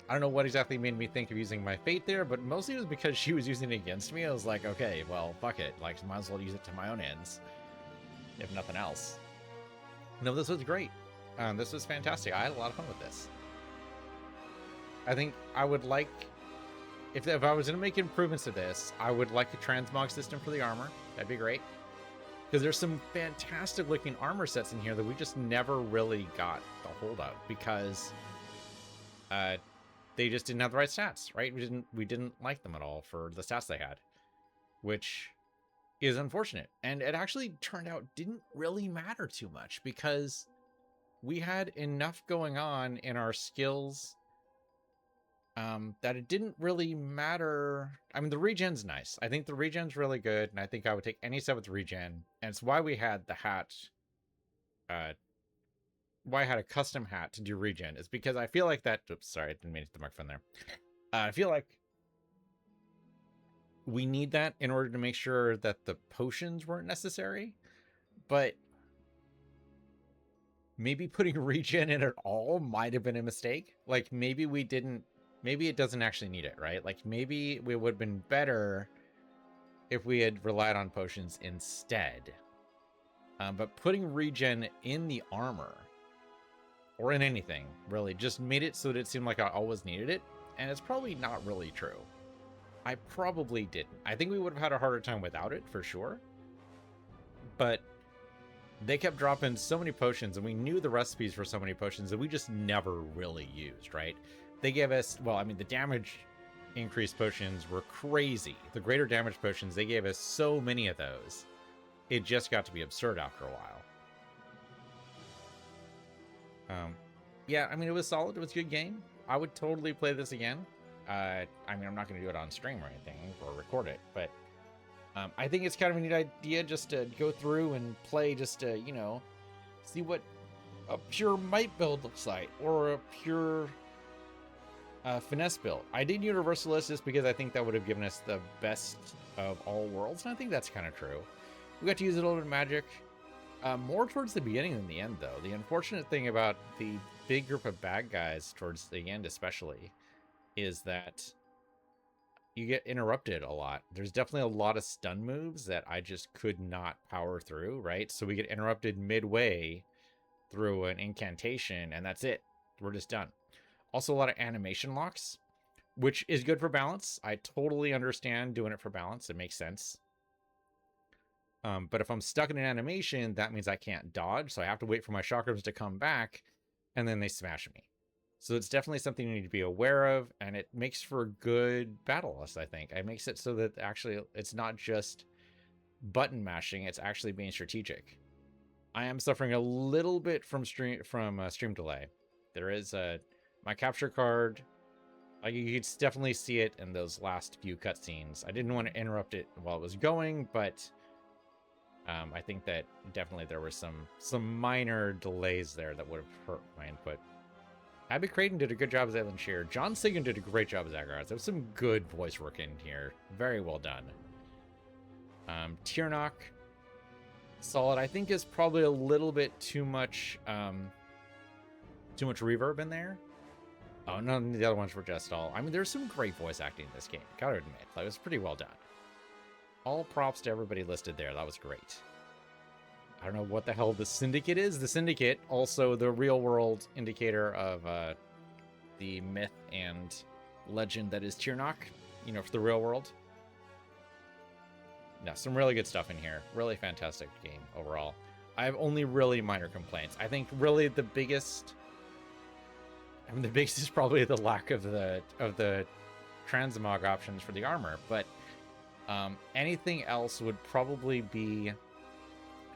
I don't know what exactly made me think of using my fate there, but mostly it was because she was using it against me. I was like, okay, well, fuck it. Like, might as well use it to my own ends, if nothing else. No, this was great. This was fantastic. I had a lot of fun with this. I think I would like, if I was going to make improvements to this, I would like a transmog system for the armor. That'd be great. Because there's some fantastic looking armor sets in here that we just never really got the hold of because they just didn't have the right stats, right? We didn't like them at all for the stats they had, which is unfortunate. And it actually turned out didn't really matter too much because we had enough going on in our skills that it didn't really matter. I mean, the regen's nice. I think the regen's really good, and I think I would take any set with regen. And it's why we had the hat, why I had a custom hat to do regen, is because I feel like that, oops, sorry, I didn't mean to hit the microphone there. I feel like we need that in order to make sure that the potions weren't necessary. But maybe putting regen in at all might have been a mistake. Like, maybe we didn't, maybe it doesn't actually need it, right? Like, maybe we would have been better if we had relied on potions instead. But putting regen in the armor, or in anything, really, just made it so that it seemed like I always needed it, and it's probably not really true. I probably didn't. I think we would have had a harder time without it, for sure. But they kept dropping so many potions, and we knew the recipes for so many potions that we just never really used, right? They gave us, well, I mean, the damage increase potions were crazy. The greater damage potions, they gave us so many of those. It just got to be absurd after a while. Yeah, I mean, it was solid. It was a good game. I would totally play this again. I mean, I'm not going to do it on stream or anything, or record it, but I think it's kind of a neat idea just to go through and play, just to, you know, see what a pure might build looks like, or a pure finesse build. I did Universalist just because I think that would have given us the best of all worlds, and I think that's kind of true. We got to use a little bit of magic. More towards the beginning than the end, though. The unfortunate thing about the big group of bad guys towards the end especially is that you get interrupted a lot. There's definitely a lot of stun moves that I just could not power through, right? So we get interrupted midway through an incantation, and that's it. We're just done. Also, a lot of animation locks, which is good for balance. I totally understand doing it for balance. It makes sense. But if I'm stuck in an animation, that means I can't dodge, so I have to wait for my chakrams to come back, and then they smash me. So it's definitely something you need to be aware of, and it makes for good battle-less, I think. It makes it so that actually it's not just button mashing, it's actually being strategic. I am suffering a little bit from stream delay. There is my capture card. Like, you could definitely see it in those last few cutscenes. I didn't want to interrupt it while it was going, but I think that definitely there were some minor delays there that would have hurt my input. Abby Creighton did a good job as Evelyn Shear. John Sigan did a great job as Agarath. There was some good voice work in here. Very well done. Tiernock, solid. I think is probably a little bit too much reverb in there. Oh, none of the other ones were just all. I mean, there's some great voice acting in this game. Gotta admit, it was pretty well done. All props to everybody listed there. That was great. I don't know what the hell the Syndicate is. The Syndicate, also the real-world indicator of the myth and legend that is Tiernock, you know, for the real world. No, some really good stuff in here. Really fantastic game overall. I have only really minor complaints. I think really the biggest is probably the lack of the transmog options for the armor, but anything else would probably be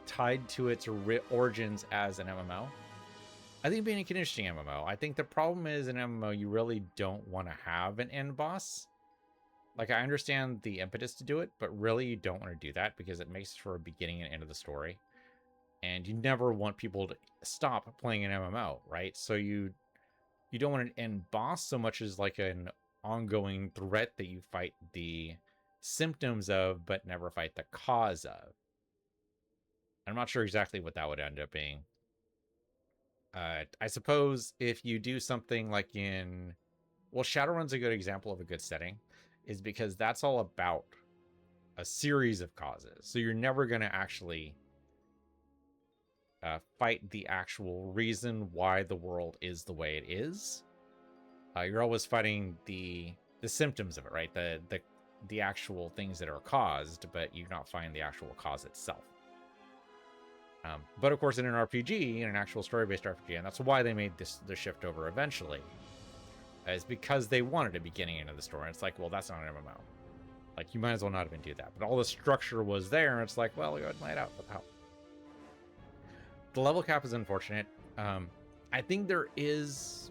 tied to its origins as an MMO. I think it'd be an interesting MMO. I think the problem is in MMO, you really don't want to have an end boss. Like, I understand the impetus to do it, but really you don't want to do that because it makes for a beginning and end of the story. And you never want people to stop playing an MMO, right? So you don't want an end boss so much as like an ongoing threat that you fight the symptoms of, but never fight the cause of. I'm not sure exactly what that would end up being. I suppose if you do something like in... Well, Shadowrun's a good example of a good setting, is because that's all about a series of causes. So you're never going to actually fight the actual reason why the world is the way it is. You're always fighting the symptoms of it, right? The actual things that are caused, but you're not fighting the actual cause itself. But of course, in an RPG, in an actual story-based RPG, and that's why they made the shift over eventually, is because they wanted a beginning into the story. And it's like, well, that's not an MMO. Like, you might as well not even do that. But all the structure was there, and it's like, well, go ahead and lay it out. What the hell? The level cap is unfortunate. I think there's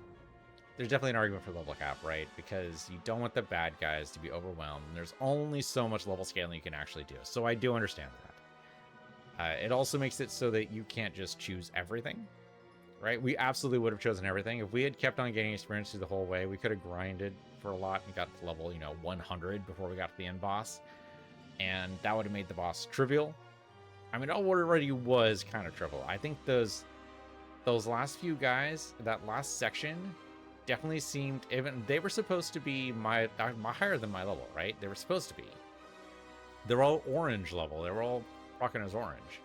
definitely an argument for level cap, right? Because you don't want the bad guys to be overwhelmed. And there's only so much level scaling you can actually do. So I do understand that. It also makes it so that you can't just choose everything, right? We absolutely would have chosen everything. If we had kept on gaining experience through the whole way, we could have grinded for a lot and got to level, 100 before we got to the end boss. And that would have made the boss trivial. I mean, it already was kind of trivial. I think the those last few guys, that last section, definitely seemed, even they were supposed to be my higher than my level, right? They were supposed to be. They're all orange level. They were all rocking as orange,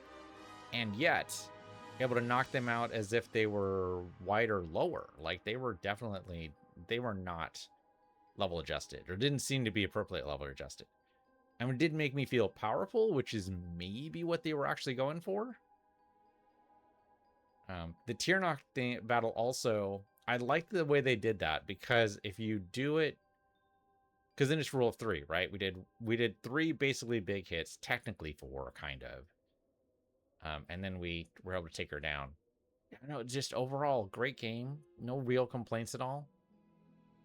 and yet able to knock them out as if they were white or lower. Like they were not level adjusted, or didn't seem to be appropriate level adjusted. And it did make me feel powerful, which is maybe what they were actually going for. The tier knock battle also, I liked the way they did that, because if you do it, because then it's rule of 3, right? We did 3 basically big hits, technically 4, kind of. And then we were able to take her down. I don't know, just overall, great game. No real complaints at all.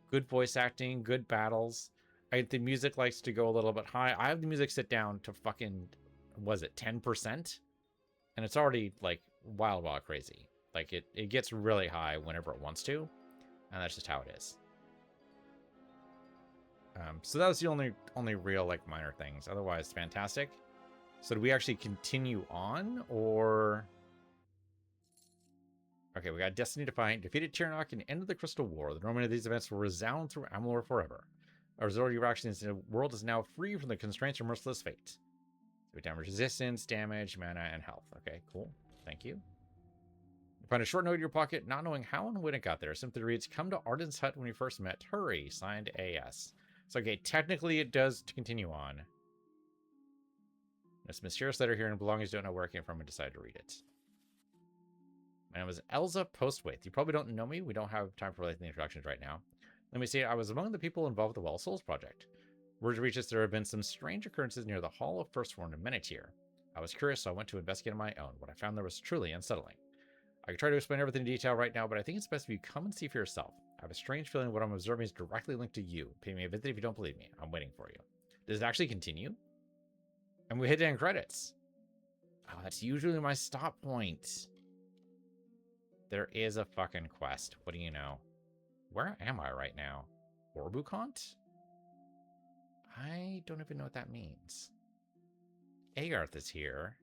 Good voice acting, good battles. The music likes to go a little bit high. I have the music set down to fucking, was it 10%? And it's already like wild crazy. Like it gets really high whenever it wants to, and that's just how it is. So that was the only real like minor things. Otherwise, fantastic. So do we actually continue on, or? Okay, we got Destiny Defiant, defeated Tyrannok, and ended the Crystal War. The memory of these events will resound through Amalur forever. Our Zord actions in the world is now free from the constraints of merciless fate. So we damage resistance, damage, mana, and health. Okay, cool. Thank you. You find a short note in your pocket, not knowing how and when it got there. Simply reads, "Come to Arden's hut when we first met. Hurry." Signed, AS. So, okay, technically it does continue on. This mysterious letter here and belongings don't know where it came from and decided to read it. My name is Elza Postwaite. You probably don't know me. We don't have time for the introductions right now. Let me say, I was among the people involved with the Well Souls project. Word reaches there have been some strange occurrences near the Hall of Firstborn in Menetier. I was curious, so I went to investigate on my own. What I found there was truly unsettling. I could try to explain everything in detail right now, but I think it's best if you come and see for yourself. I have a strange feeling what I'm observing is directly linked to you. Pay me a visit if you don't believe me. I'm waiting for you. Does it actually continue? And we hit end credits. Oh, that's usually my stop point. There is a fucking quest. What do you know? Where am I right now? Orbukant? I don't even know what that means. Agarth is here.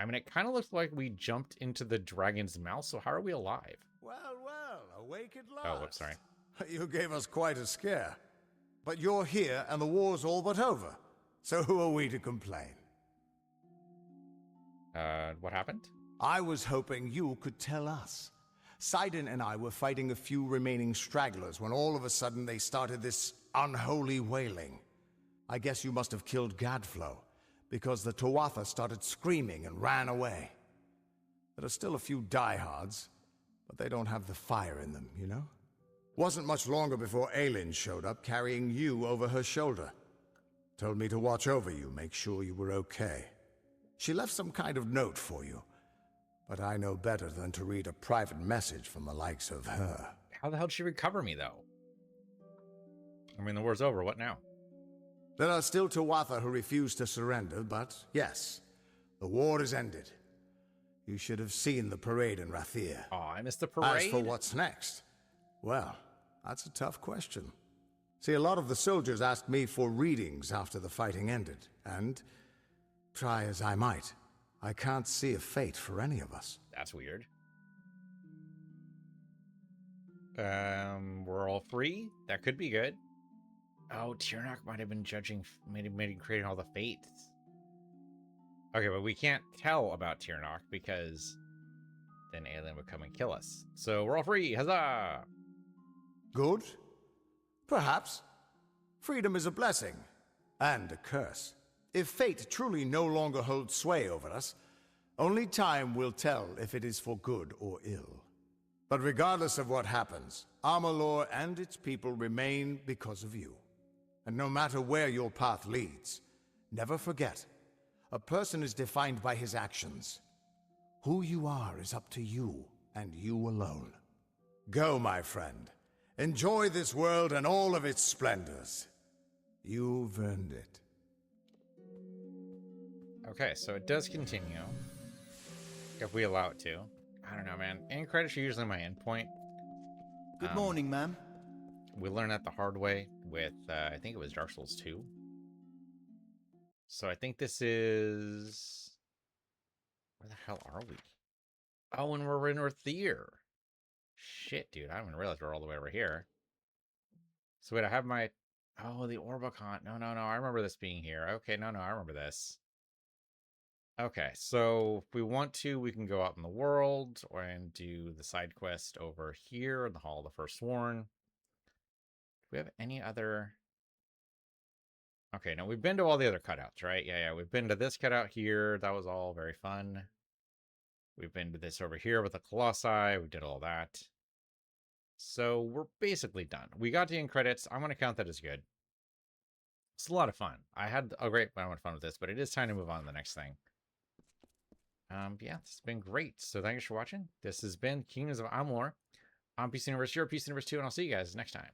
I mean, it kind of looks like we jumped into the dragon's mouth, so how are we alive? Well, awake at last. Oh, whoops, sorry. You gave us quite a scare. But you're here, and the war's all but over. So who are we to complain? What happened? I was hoping you could tell us. Sidon and I were fighting a few remaining stragglers when all of a sudden they started this unholy wailing. I guess you must have killed Gadflow, because the Tuatha started screaming and ran away. There are still a few diehards, but they don't have the fire in them, you know? Wasn't much longer before Aelin showed up carrying you over her shoulder. Told me to watch over you, make sure you were okay. She left some kind of note for you, but I know better than to read a private message from the likes of her. How the hell did she recover me, though? I mean, the war's over. What now? There are still Tuatha who refuse to surrender, but yes, the war is ended. You should have seen the parade in Rathir. Oh, I missed the parade? As for what's next, well, that's a tough question. See, a lot of the soldiers asked me for readings after the fighting ended, and try as I might, I can't see a fate for any of us. That's weird. We're all free? That could be good. Oh, Tyrannok might have been judging, maybe creating all the fates. Okay, but we can't tell about Tyrannok because then Aelin would come and kill us. So we're all free, huzzah! Good? Perhaps. Freedom is a blessing, and a curse. If fate truly no longer holds sway over us, only time will tell if it is for good or ill. But regardless of what happens, Amalur and its people remain because of you. And no matter where your path leads, never forget, a person is defined by his actions. Who you are is up to you, and you alone. Go, my friend. Enjoy this world and all of its splendors. You've earned it. Okay, so it does continue. If we allow it to. I don't know, man. End credits are usually my endpoint. Good morning, ma'am. We learned that the hard way with, I think it was Dark Souls 2. So I think this is Where the hell are we? Oh, and we're in Earthier. Shit, dude. I didn't realize we're all the way over here. So wait, I have my... Oh, the Orbicon. No. I remember this being here. Okay, no. I remember this. Okay, so if we want to, we can go out in the world and do the side quest over here in the Hall of the Forsworn. Do we have any other... Okay, no, we've been to all the other cutouts, right? Yeah, we've been to this cutout here. That was all very fun. We've been to this over here with the Colossi. We did all that. So we're basically done. We got the end credits. I'm going to count that as good. It's a lot of fun. I had a great amount of fun with this, but it is time to move on to the next thing. Yeah, this has been great. So thanks for watching. This has been Kingdoms of Amalur on PC Universe 0, PC Universe 2, and I'll see you guys next time.